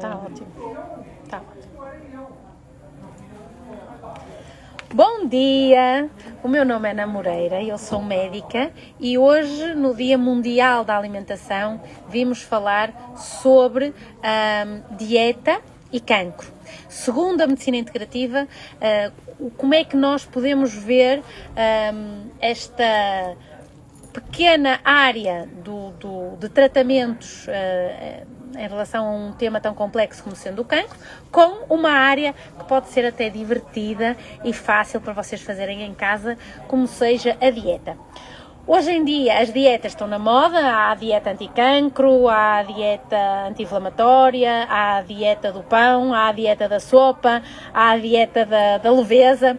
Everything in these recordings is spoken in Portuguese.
Tá ótimo. Tá ótimo. Bom dia! O meu nome é Ana Moreira, eu sou médica e hoje, no Dia Mundial da Alimentação, vimos falar sobre dieta e cancro. Segundo a medicina integrativa, como é que nós podemos ver esta pequena área de tratamentos em relação a um tema tão complexo como sendo o cancro, com uma área que pode ser até divertida e fácil para vocês fazerem em casa, como seja a dieta. Hoje em dia as dietas estão na moda, há a dieta anti-cancro, há a dieta anti-inflamatória, há a dieta do pão, há a dieta da sopa, há a dieta da leveza.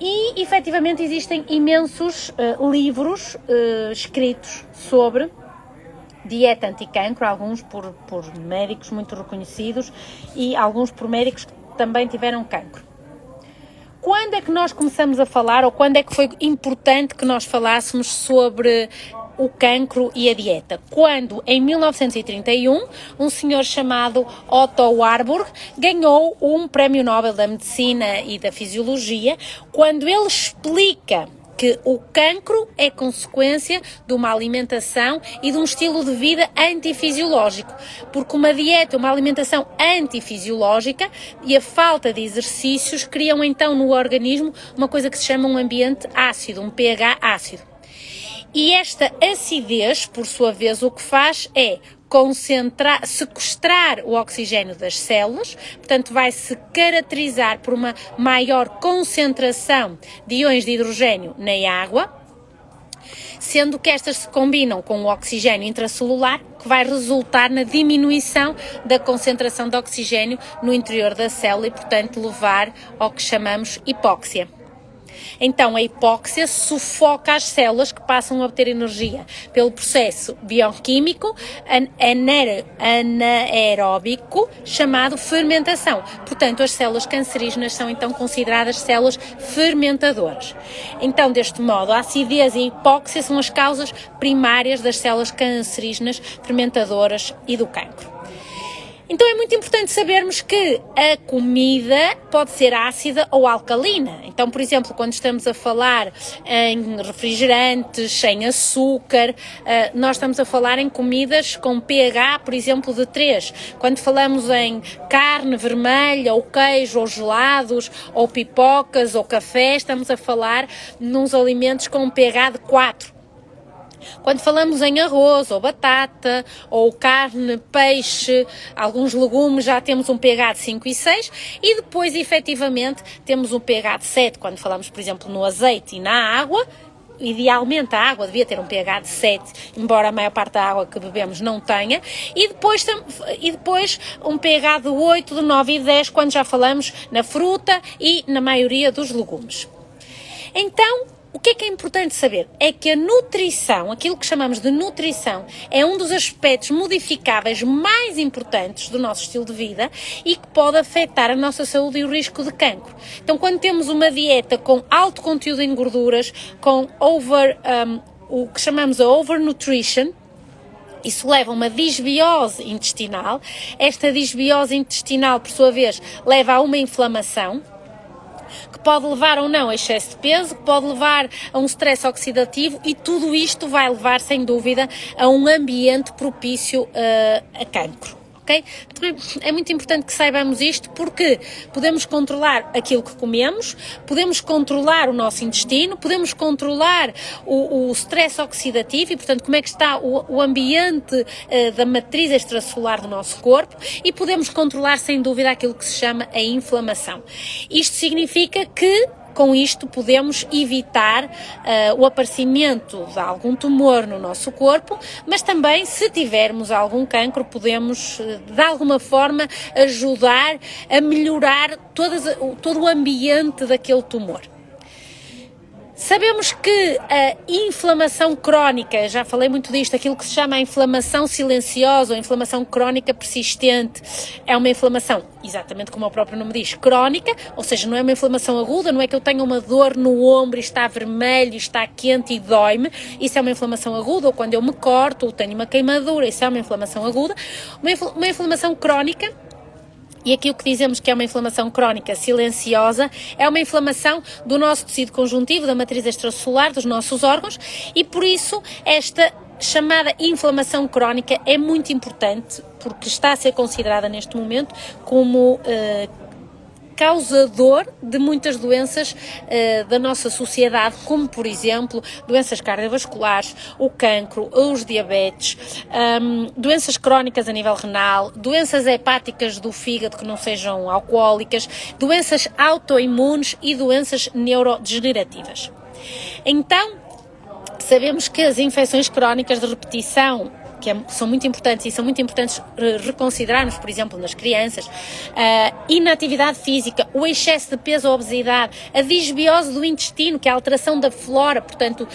E, efetivamente, existem imensos livros escritos sobre dieta anti-cancro, alguns por médicos muito reconhecidos e alguns por médicos que também tiveram cancro. Quando é que nós começamos a falar, ou quando é que foi importante que nós falássemos sobre o cancro e a dieta? Quando, em 1931, um senhor chamado Otto Warburg ganhou um prémio Nobel da Medicina e da Fisiologia, quando ele explica que o cancro é consequência de uma alimentação e de um estilo de vida antifisiológico, porque uma dieta, uma alimentação antifisiológica e a falta de exercícios criam então no organismo uma coisa que se chama um ambiente ácido, um pH ácido. E esta acidez, por sua vez, o que faz é sequestrar o oxigênio das células, portanto vai-se caracterizar por uma maior concentração de íons de hidrogênio na água, sendo que estas se combinam com o oxigênio intracelular, que vai resultar na diminuição da concentração de oxigênio no interior da célula e, portanto, levar ao que chamamos hipóxia. Então, a hipóxia sufoca as células que passam a obter energia pelo processo bioquímico anaeróbico chamado fermentação. Portanto, as células cancerígenas são então consideradas células fermentadoras. Então, deste modo, a acidez e a hipóxia são as causas primárias das células cancerígenas fermentadoras e do cancro. Então é muito importante sabermos que a comida pode ser ácida ou alcalina. Então, por exemplo, quando estamos a falar em refrigerantes, em açúcar, nós estamos a falar em comidas com pH, por exemplo, de 3. Quando falamos em carne vermelha, ou queijo, ou gelados, ou pipocas, ou café, estamos a falar nos alimentos com pH de 4. Quando falamos em arroz, ou batata, ou carne, peixe, alguns legumes, já temos um pH de 5 e 6 e depois, efetivamente, temos um pH de 7. Quando falamos, por exemplo, no azeite e na água, idealmente a água devia ter um pH de 7, embora a maior parte da água que bebemos não tenha, e depois um pH de 8, de 9 e 10, quando já falamos na fruta e na maioria dos legumes. Então, o que é importante saber? É que a nutrição, aquilo que chamamos de nutrição, é um dos aspectos modificáveis mais importantes do nosso estilo de vida e que pode afetar a nossa saúde e o risco de cancro. Então, quando temos uma dieta com alto conteúdo em gorduras, com o que chamamos de overnutrition, isso leva a uma disbiose intestinal. Esta disbiose intestinal, por sua vez, leva a uma inflamação, que pode levar ou não a excesso de peso, que pode levar a um stress oxidativo e tudo isto vai levar, sem dúvida, a um ambiente propício a cancro. Okay? Então é muito importante que saibamos isto porque podemos controlar aquilo que comemos, podemos controlar o nosso intestino, podemos controlar o stress oxidativo e, portanto, como é que está o ambiente da matriz extracelular do nosso corpo e podemos controlar, sem dúvida, aquilo que se chama a inflamação. Isto significa que com isto podemos evitar o aparecimento de algum tumor no nosso corpo, mas também, se tivermos algum cancro, podemos de alguma forma ajudar a melhorar todo o ambiente daquele tumor. Sabemos que a inflamação crónica, já falei muito disto, aquilo que se chama a inflamação silenciosa ou inflamação crónica persistente, é uma inflamação, exatamente como o próprio nome diz, crónica, ou seja, não é uma inflamação aguda, não é que eu tenha uma dor no ombro e está vermelho, está quente e dói-me, isso é uma inflamação aguda, ou quando eu me corto ou tenho uma queimadura, isso é uma inflamação aguda. Uma inflamação crónica E aqui o que dizemos que é uma inflamação crónica silenciosa é uma inflamação do nosso tecido conjuntivo, da matriz extracelular, dos nossos órgãos, e por isso esta chamada inflamação crónica é muito importante, porque está a ser considerada neste momento como causador de muitas doenças da nossa sociedade, como por exemplo doenças cardiovasculares, o cancro, os diabetes, doenças crónicas a nível renal, doenças hepáticas do fígado que não sejam alcoólicas, doenças autoimunes e doenças neurodegenerativas. Então, sabemos que as infecções crónicas de repetição, são muito importantes e são muito importantes reconsiderarmos, por exemplo, nas crianças, a inatividade física, o excesso de peso ou obesidade, a disbiose do intestino, que é a alteração da flora, portanto,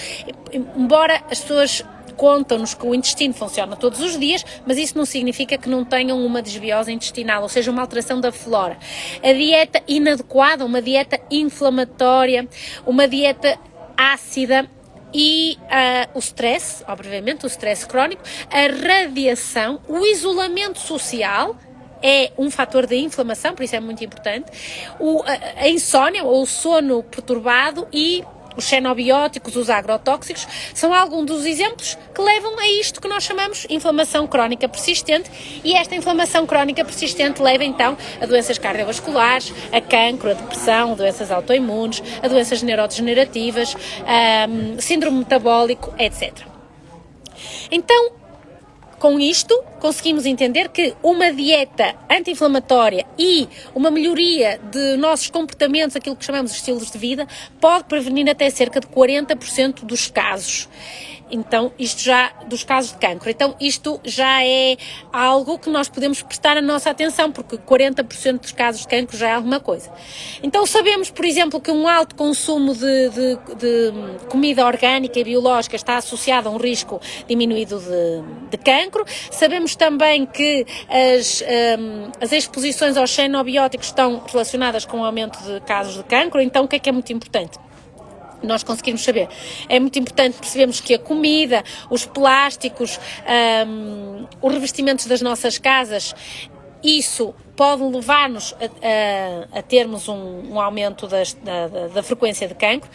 embora as pessoas contam-nos que o intestino funciona todos os dias, mas isso não significa que não tenham uma desbiose intestinal, ou seja, uma alteração da flora. A dieta inadequada, uma dieta inflamatória, uma dieta ácida, e o stress, obviamente, o stress crónico, a radiação, o isolamento social é um fator de inflamação, por isso é muito importante, a insónia ou o sono perturbado e os xenobióticos, os agrotóxicos, são alguns dos exemplos que levam a isto que nós chamamos inflamação crónica persistente, e esta inflamação crónica persistente leva então a doenças cardiovasculares, a cancro, a depressão, doenças autoimunes, a doenças neurodegenerativas, síndrome metabólico, etc. Então, com isto, conseguimos entender que uma dieta anti-inflamatória e uma melhoria de nossos comportamentos, aquilo que chamamos de estilos de vida, pode prevenir até cerca de 40% dos casos. Então, isto já, dos casos de cancro. Então, isto já é algo que nós podemos prestar a nossa atenção, porque 40% dos casos de cancro já é alguma coisa. Então, sabemos, por exemplo, que um alto consumo de comida orgânica e biológica está associado a um risco diminuído de cancro. Sabemos também que as exposições aos xenobióticos estão relacionadas com o aumento de casos de cancro. Então, o que é muito importante? Nós conseguimos saber. É muito importante percebermos que a comida, os plásticos, os revestimentos das nossas casas, isso pode levar-nos a termos um aumento da frequência de cancro.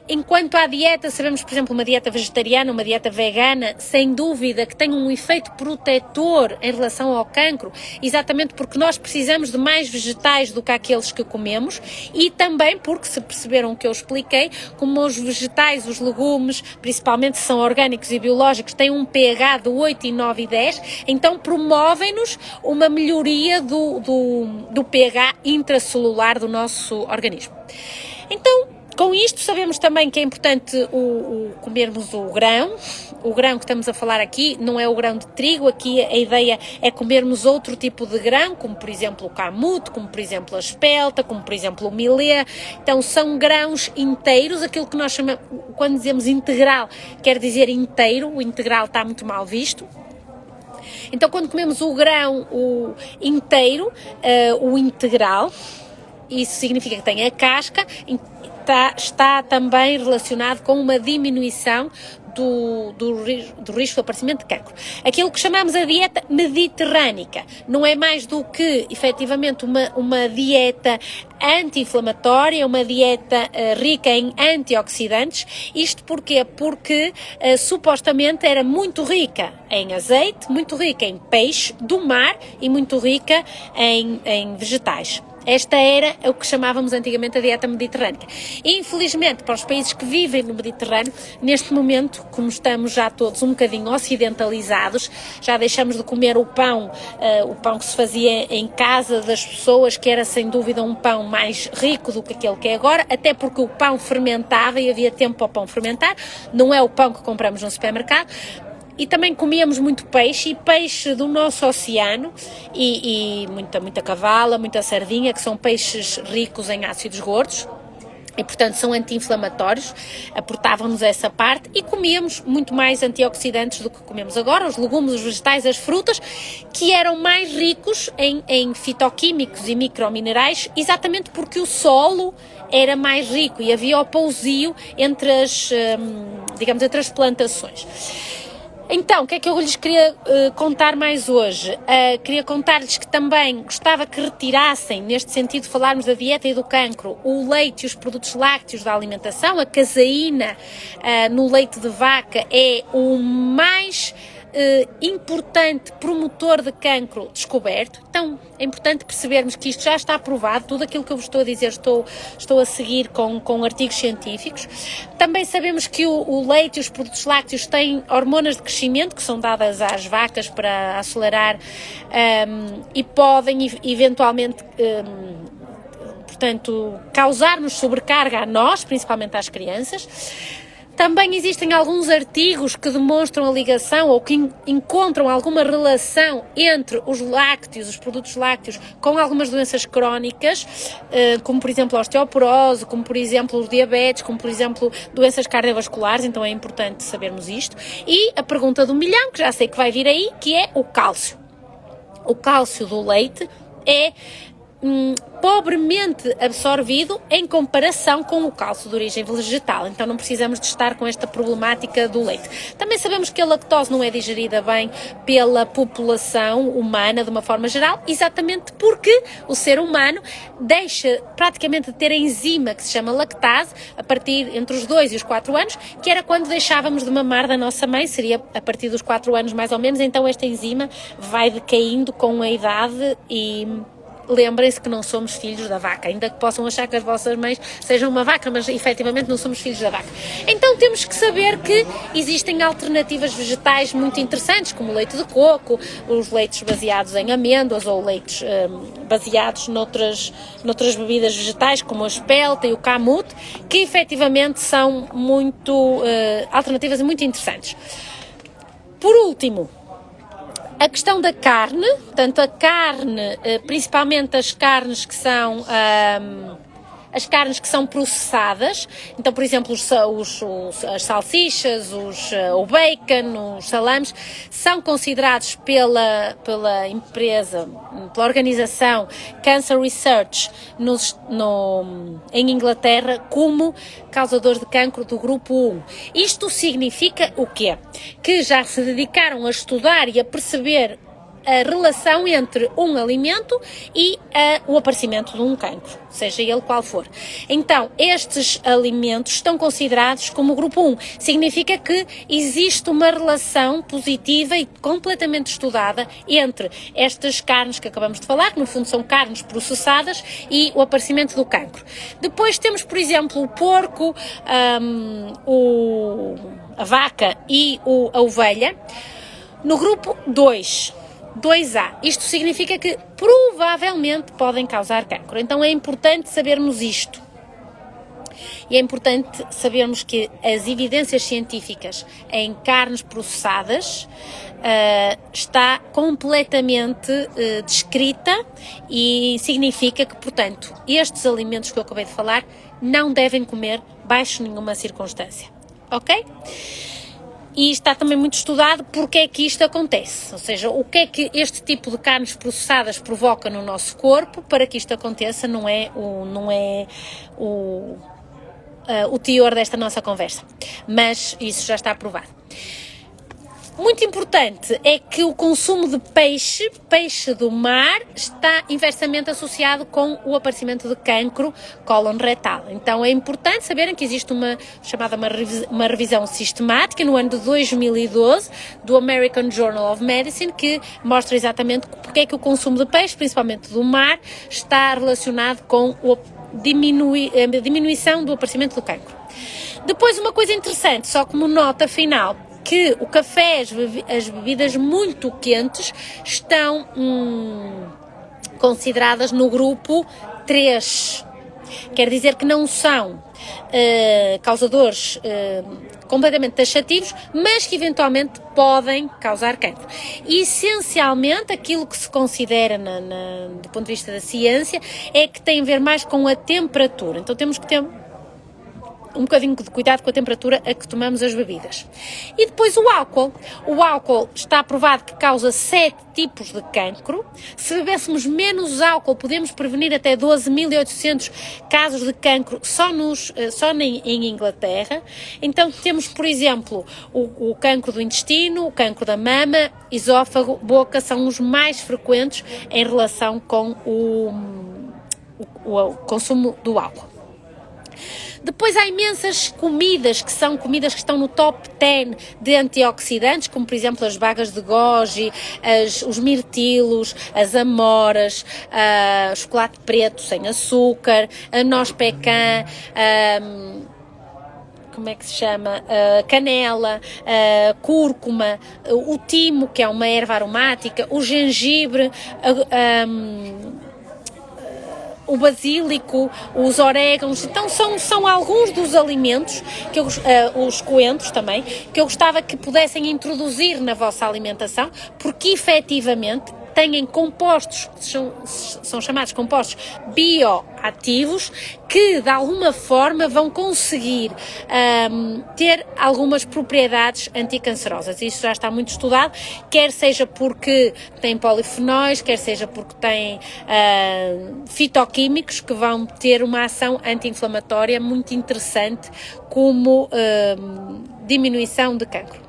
Enquanto à dieta, sabemos, por exemplo, uma dieta vegetariana, uma dieta vegana, sem dúvida que tem um efeito protetor em relação ao cancro, exatamente porque nós precisamos de mais vegetais do que aqueles que comemos, e também porque, se perceberam o que eu expliquei, como os vegetais, os legumes, principalmente se são orgânicos e biológicos, têm um pH de 8, 9 e 10, então promovem-nos uma melhoria do pH intracelular do nosso organismo. Então, com isto sabemos também que é importante comermos o grão. O grão que estamos a falar aqui não é o grão de trigo, aqui a ideia é comermos outro tipo de grão, como por exemplo o camute, como por exemplo a espelta, como por exemplo o milê. Então são grãos inteiros, aquilo que nós chamamos, quando dizemos integral, quer dizer inteiro, o integral está muito mal visto. Então, quando comemos o grão inteiro, o integral, isso significa que tem a casca, está também relacionado com uma diminuição do risco de aparecimento de cancro. Aquilo que chamamos a dieta mediterrânica não é mais do que, efetivamente, uma dieta anti-inflamatória, uma dieta rica em antioxidantes. Isto porquê? Porque supostamente era muito rica em azeite, muito rica em peixe do mar e muito rica em vegetais. Esta era o que chamávamos antigamente a dieta mediterrânica. Infelizmente, para os países que vivem no Mediterrâneo, neste momento, como estamos já todos um bocadinho ocidentalizados, já deixamos de comer o pão que se fazia em casa das pessoas, que era sem dúvida um pão mais rico do que aquele que é agora, até porque o pão fermentava e havia tempo para o pão fermentar, não é o pão que compramos no supermercado. E também comíamos muito peixe, e peixe do nosso oceano, e muita cavala, muita sardinha, que são peixes ricos em ácidos gordos, e portanto são anti-inflamatórios, aportavam-nos essa parte, e comíamos muito mais antioxidantes do que comemos agora, os legumes, os vegetais, as frutas, que eram mais ricos em fitoquímicos e microminerais, exatamente porque o solo era mais rico e havia opousio entre as plantações. Então, o que é que eu lhes queria contar mais hoje? Queria contar-lhes que também gostava que retirassem, neste sentido de falarmos da dieta e do cancro, o leite e os produtos lácteos da alimentação. A caseína no leite de vaca é o mais importante promotor de cancro descoberto. Então é importante percebermos que isto já está aprovado, tudo aquilo que eu vos estou a dizer estou a seguir com artigos científicos. Também sabemos que o leite e os produtos lácteos têm hormonas de crescimento que são dadas às vacas para acelerar e podem eventualmente portanto causar-nos sobrecarga a nós, principalmente às crianças. Também existem alguns artigos que demonstram a ligação ou que encontram alguma relação entre os lácteos, os produtos lácteos, com algumas doenças crónicas, como por exemplo a osteoporose, como por exemplo o diabetes, como por exemplo doenças cardiovasculares, então é importante sabermos isto. E a pergunta do milhão, que já sei que vai vir aí, que é o cálcio. O cálcio do leite é pobremente absorvido em comparação com o cálcio de origem vegetal, então não precisamos de estar com esta problemática do leite. Também sabemos que a lactose não é digerida bem pela população humana de uma forma geral, exatamente porque o ser humano deixa praticamente de ter a enzima que se chama lactase a partir entre os 2 e os 4 anos, que era quando deixávamos de mamar da nossa mãe, seria a partir dos 4 anos mais ou menos, então esta enzima vai decaindo com a idade e lembrem-se que não somos filhos da vaca, ainda que possam achar que as vossas mães sejam uma vaca, mas efetivamente não somos filhos da vaca. Então temos que saber que existem alternativas vegetais muito interessantes, como o leite de coco, os leites baseados em amêndoas ou leites baseados noutras bebidas vegetais, como a espelta e o camute, que efetivamente são alternativas muito interessantes. Por último, a questão da carne, portanto a carne, principalmente as carnes que são processadas, então por exemplo as salsichas, o bacon, os salames, são considerados pela empresa, pela organização Cancer Research em Inglaterra como causadores de cancro do grupo 1. Isto significa o quê? Que já se dedicaram a estudar e a perceber a relação entre um alimento e o aparecimento de um cancro, seja ele qual for. Então, estes alimentos estão considerados como grupo 1. Significa que existe uma relação positiva e completamente estudada entre estas carnes que acabamos de falar, que no fundo são carnes processadas, e o aparecimento do cancro. Depois temos, por exemplo, o porco, a vaca e a ovelha, no grupo 2A. Isto significa que provavelmente podem causar cancro. Então é importante sabermos isto. E é importante sabermos que as evidências científicas em carnes processadas está completamente descrita e significa que, portanto, estes alimentos que eu acabei de falar não devem comer baixo nenhuma circunstância. Ok? E está também muito estudado porque é que isto acontece, ou seja, o que é que este tipo de carnes processadas provoca no nosso corpo para que isto aconteça, não é o teor desta nossa conversa, mas isso já está aprovado. Muito importante é que o consumo de peixe do mar, está inversamente associado com o aparecimento de cancro cólon retal. Então é importante saberem que existe uma revisão sistemática no ano de 2012 do American Journal of Medicine que mostra exatamente porque é que o consumo de peixe, principalmente do mar, está relacionado com a diminuição do aparecimento do cancro. Depois uma coisa interessante, só como nota final, que o café, as bebidas muito quentes estão consideradas no grupo 3. Quer dizer que não são causadores completamente taxativos, mas que eventualmente podem causar cancro. E, essencialmente, aquilo que se considera do ponto de vista da ciência é que tem a ver mais com a temperatura. Então temos que ter um bocadinho de cuidado com a temperatura a que tomamos as bebidas. E depois o álcool. O álcool está provado que causa 7 tipos de cancro. Se bebêssemos menos álcool, podemos prevenir até 12.800 casos de cancro só em Inglaterra. Então temos, por exemplo, o cancro do intestino, o cancro da mama, esófago, boca, são os mais frequentes em relação com o consumo do álcool. Depois há imensas comidas que estão no top 10 de antioxidantes, como por exemplo as bagas de goji, os mirtilos, as amoras, o chocolate preto sem açúcar, a noz pecan, como é que se chama? Canela, cúrcuma, o timo, que é uma erva aromática, o gengibre, o basílico, os orégãos. Então são alguns dos alimentos, os coentros também, que eu gostava que pudessem introduzir na vossa alimentação, porque efetivamente têm compostos, são chamados compostos bioativos, que de alguma forma vão conseguir ter algumas propriedades anticancerosas. Isso já está muito estudado, quer seja porque tem polifenóis, quer seja porque tem fitoquímicos que vão ter uma ação anti-inflamatória muito interessante, como diminuição de cancro.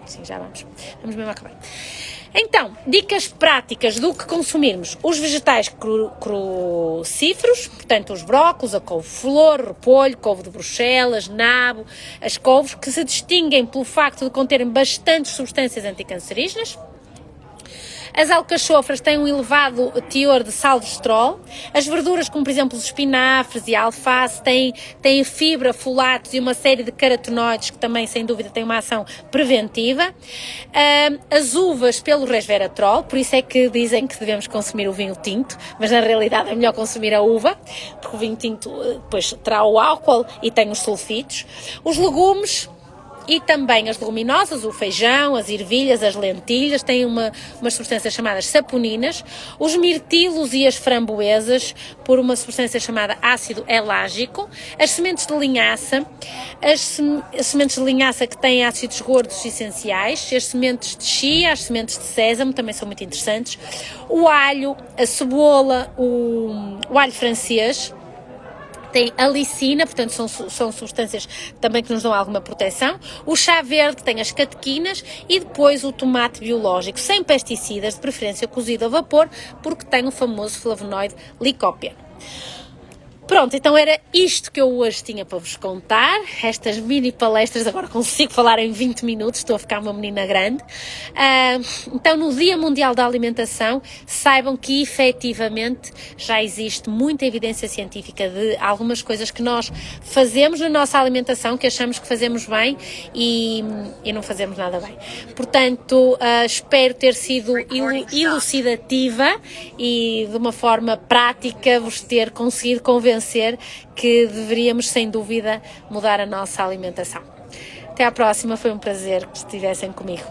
Sim, já vamos mesmo acabar. Então, dicas práticas do que consumirmos: os vegetais crucíferos, portanto os brócolos, a couve-flor, repolho, couve de Bruxelas, nabo, as couves, que se distinguem pelo facto de conterem bastantes substâncias anticancerígenas. As alcachofras têm um elevado teor de saldestrol. As verduras, como por exemplo os espinafres e a alface, têm fibra, folatos e uma série de carotenoides que também, sem dúvida, têm uma ação preventiva. As uvas pelo resveratrol, por isso é que dizem que devemos consumir o vinho tinto, mas na realidade é melhor consumir a uva, porque o vinho tinto depois terá o álcool e tem os sulfitos. Os legumes e também as leguminosas, o feijão, as ervilhas, as lentilhas, têm umas substâncias chamadas saponinas. Os mirtilos e as framboesas, por uma substância chamada ácido elágico. As sementes de linhaça, as sementes de linhaça que têm ácidos gordos essenciais. As sementes de chia, as sementes de sésamo, também são muito interessantes. O alho, a cebola, o alho francês. Tem a licina, portanto são substâncias também que nos dão alguma proteção. O chá verde, que tem as catequinas, e depois o tomate biológico, sem pesticidas, de preferência cozido a vapor, porque tem o famoso flavonoide licópeno. Pronto, então era isto que eu hoje tinha para vos contar, estas mini palestras. Agora consigo falar em 20 minutos, estou a ficar uma menina grande. Então, no Dia Mundial da Alimentação, saibam que efetivamente já existe muita evidência científica de algumas coisas que nós fazemos na nossa alimentação, que achamos que fazemos bem e não fazemos nada bem. Portanto, espero ter sido elucidativa e de uma forma prática vos ter conseguido convencer que deveríamos, sem dúvida, mudar a nossa alimentação. Até à próxima, foi um prazer que estivessem comigo.